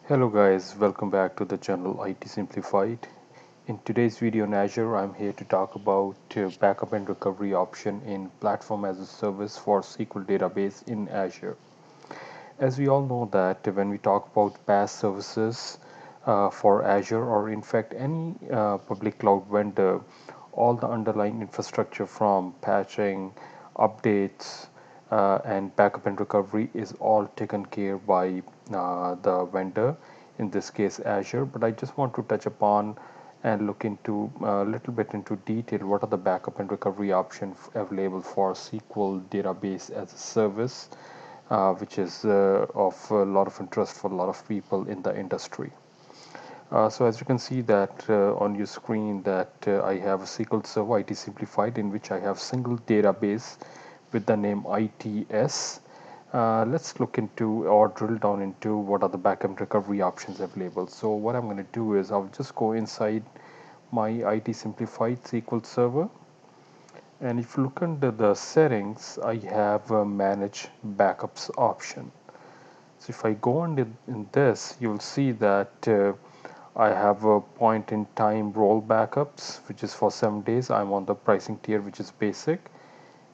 Hello guys, welcome back to the channel IT Simplified. In today's video on Azure, I'm here to talk about backup and recovery option in platform as a service for SQL database in Azure. As we all know that when we talk about PaaS services for Azure or in fact any public cloud vendor, all the underlying infrastructure from patching, updates, and backup and recovery is all taken care by the vendor, in this case Azure. But I just want to touch upon and look into a little bit into detail what are the backup and recovery options available for SQL database as a service, which is of a lot of interest for a lot of people in the industry. So as you can see that on your screen that I have a SQL Server IT Simplified in which I have single database with the name ITS. Let's look into or drill down into what are the backup recovery options available. So what I'm going to do is I'll just go inside my IT Simplified SQL Server, and if you look under the settings, I have a manage backups option. So if I go on in this, you'll see that I have a point in time roll backups, which is for 7 days. I'm on the pricing tier, which is basic.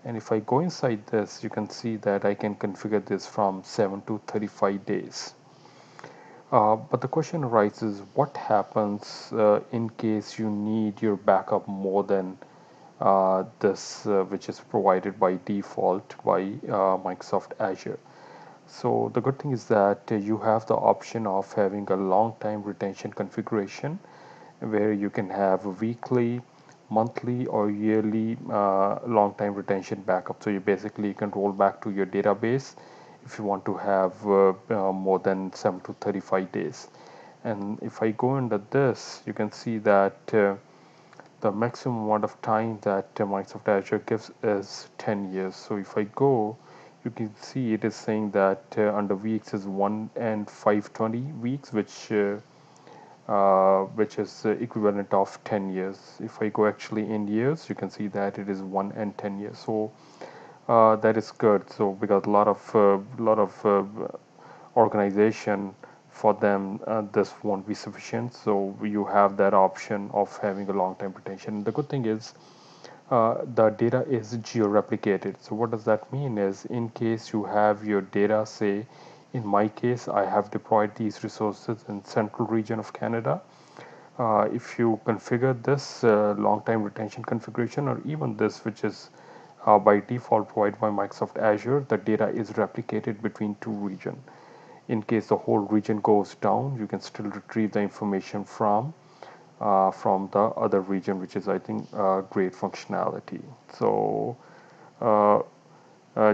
And if I go inside this, you can see that I can configure this from 7 to 35 days. But the question arises, what happens in case you need your backup more than this, which is provided by default by Microsoft Azure? So the good thing is that you have the option of having a long time retention configuration where you can have a weekly, monthly or yearly long time retention backup. So you basically can roll back to your database if you want to have more than 7 to 35 days. And if I go under this, you can see that the maximum amount of time that Microsoft Azure gives is 10 years. So if I go, you can see it is saying that under weeks is 1 and 520 weeks, which is equivalent of 10 years. If I go actually in years, you can see that it is 1 and 10 years. So that is good. So because a lot of organization, for them this won't be sufficient, so you have that option of having a long time retention. The good thing is the data is geo-replicated. So what does that mean is, in case you have your data, say in my case I have deployed these resources in central region of Canada, if you configure this long time retention configuration, or even this which is by default provided by Microsoft Azure, the data is replicated between two regions. In case the whole region goes down, you can still retrieve the information from the other region, which is, I think, great functionality. So uh,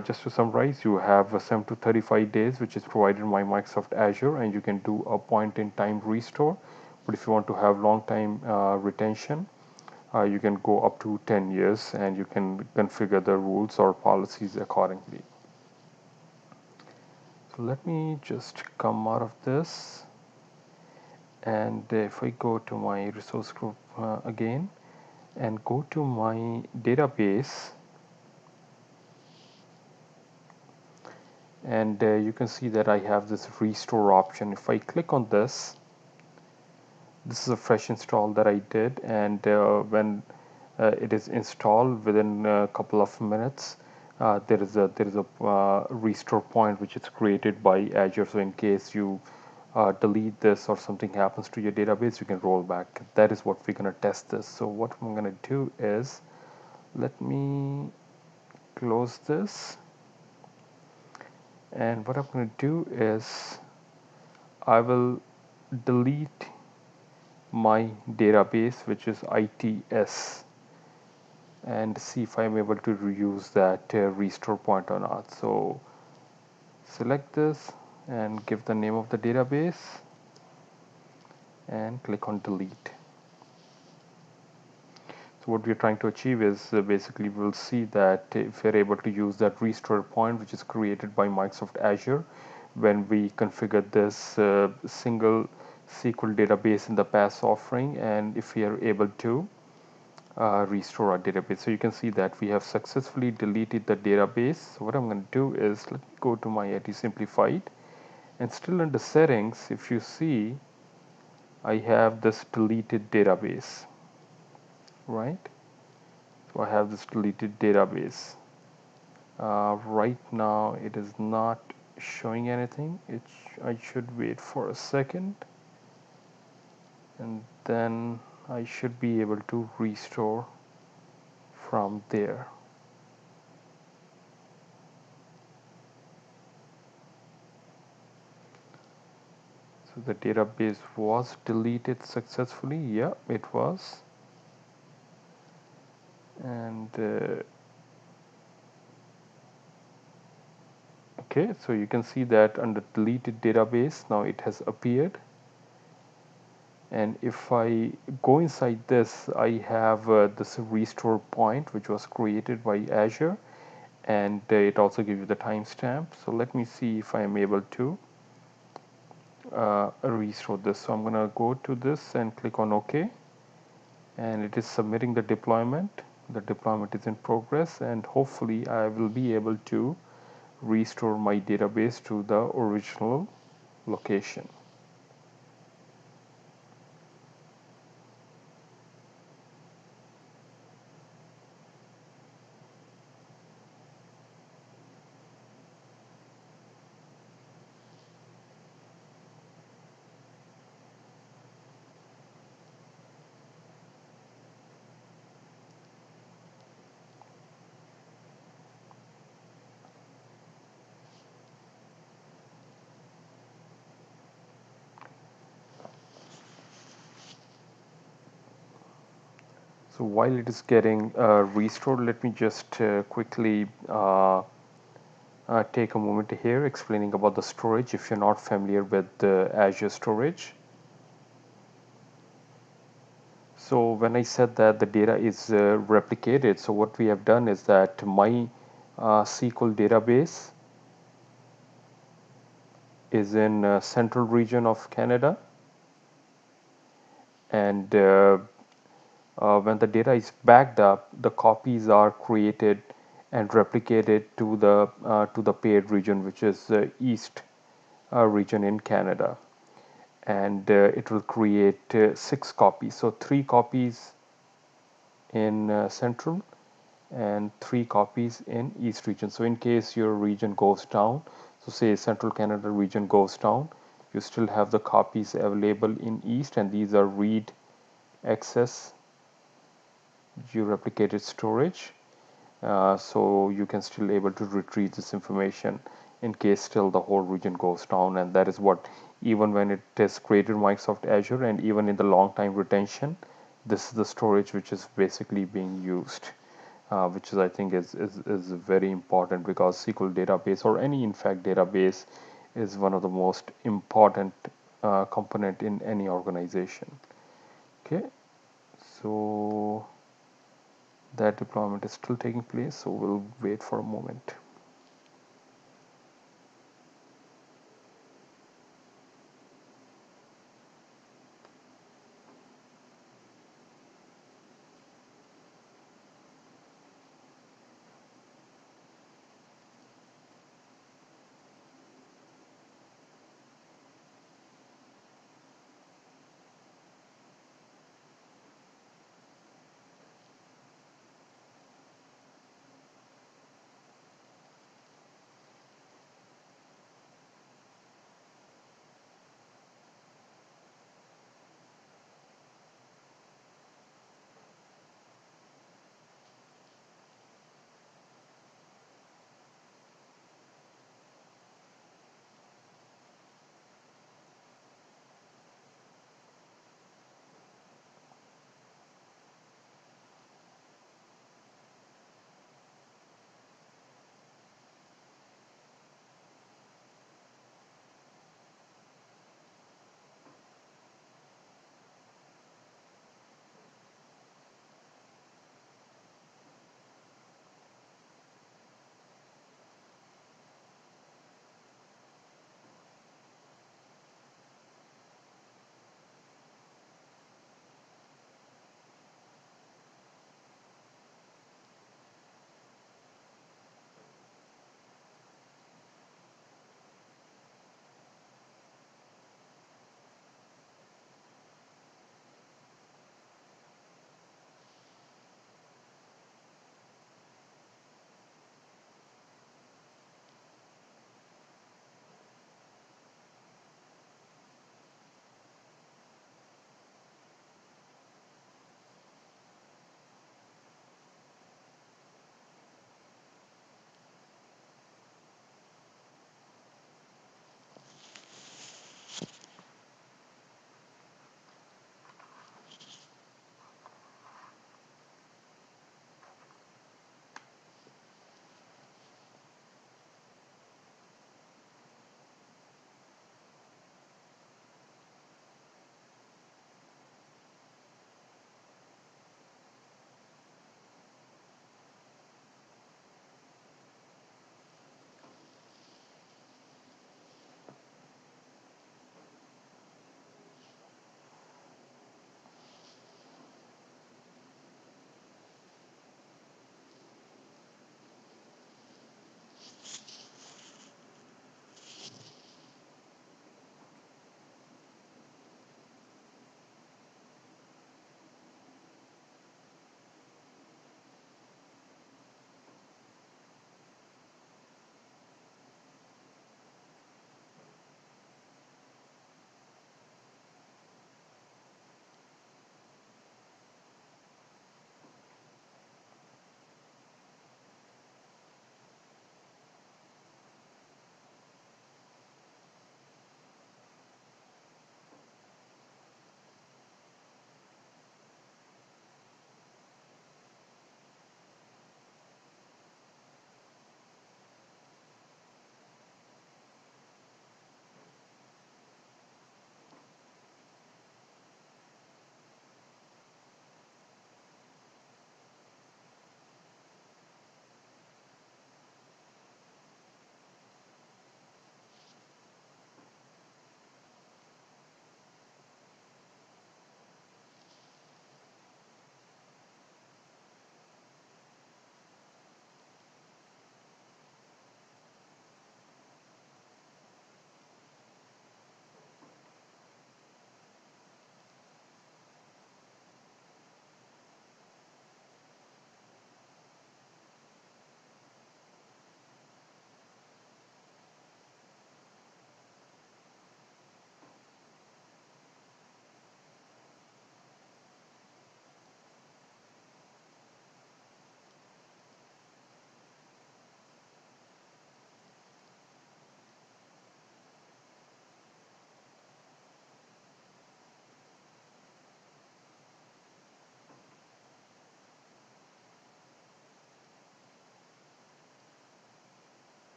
just to summarize, you have 7 to 35 days, which is provided by Microsoft Azure, and you can do a point in time restore. But if you want to have long time retention, you can go up to 10 years, and you can configure the rules or policies accordingly. So let me just come out of this, and if I go to my resource group again and go to my database, and you can see that I have this restore option. If I click on this, this is a fresh install that I did, and when it is installed within a couple of minutes, there is a restore point which is created by Azure. So in case you delete this or something happens to your database, you can roll back. That is what we're going to test this. So what I'm going to do is, let me close this, and what I'm going to do is I will delete my database, which is ITS, and see if I'm able to reuse that restore point or not. So select this and give the name of the database and click on delete. So what we're trying to achieve is basically we'll see that if we're able to use that restore point, which is created by Microsoft Azure, when we configure this single SQL database in the PaaS offering, and if we are able to restore our database. So you can see that we have successfully deleted the database. So what I'm going to do is, let me go to my IT Simplified, And still under settings, if you see, I have this deleted database, right? So I have this deleted database. Right now it is not showing anything. I should wait for a second, and then I should be able to restore from there. So the database was deleted successfully. Yeah, it was. And okay, so you can see that under deleted database now it has appeared. And if I go inside this, I have this restore point which was created by Azure, and it also gives you the timestamp. So let me see if I am able to restore this. So I'm going to go to this and click on OK, and it is submitting the deployment. The deployment is in progress, and hopefully I will be able to restore my database to the original location. So while it is getting restored, let me just quickly take a moment here explaining about the storage if you're not familiar with Azure Storage. So when I said that the data is replicated, so what we have done is that my SQL database is in central region of Canada, and when the data is backed up, the copies are created and replicated to the paired region, which is east region in Canada, and it will create 6 copies. So 3 copies in central and 3 copies in east region. So in case your region goes down, so say central Canada region goes down, you still have the copies available in east, and these are read, access, georeplicated storage. So you can still able to retrieve this information in case still the whole region goes down. And that is what, even when it is created Microsoft Azure, and even in the long time retention, this is the storage which is basically being used, which is I think is very important, because SQL database, or any in fact database, is one of the most important component in any organization. Okay, so that deployment is still taking place, so we'll wait for a moment.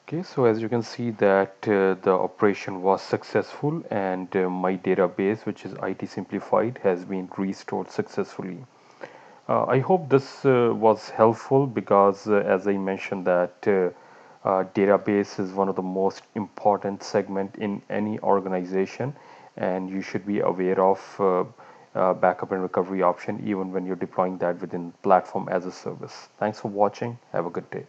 Okay, so as you can see that the operation was successful and my database, which is IT simplified, has been restored successfully. I hope this was helpful because as I mentioned that database is one of the most important segment in any organization, and you should be aware of backup and recovery option even when you're deploying that within platform as a service. Thanks for watching. Have a good day.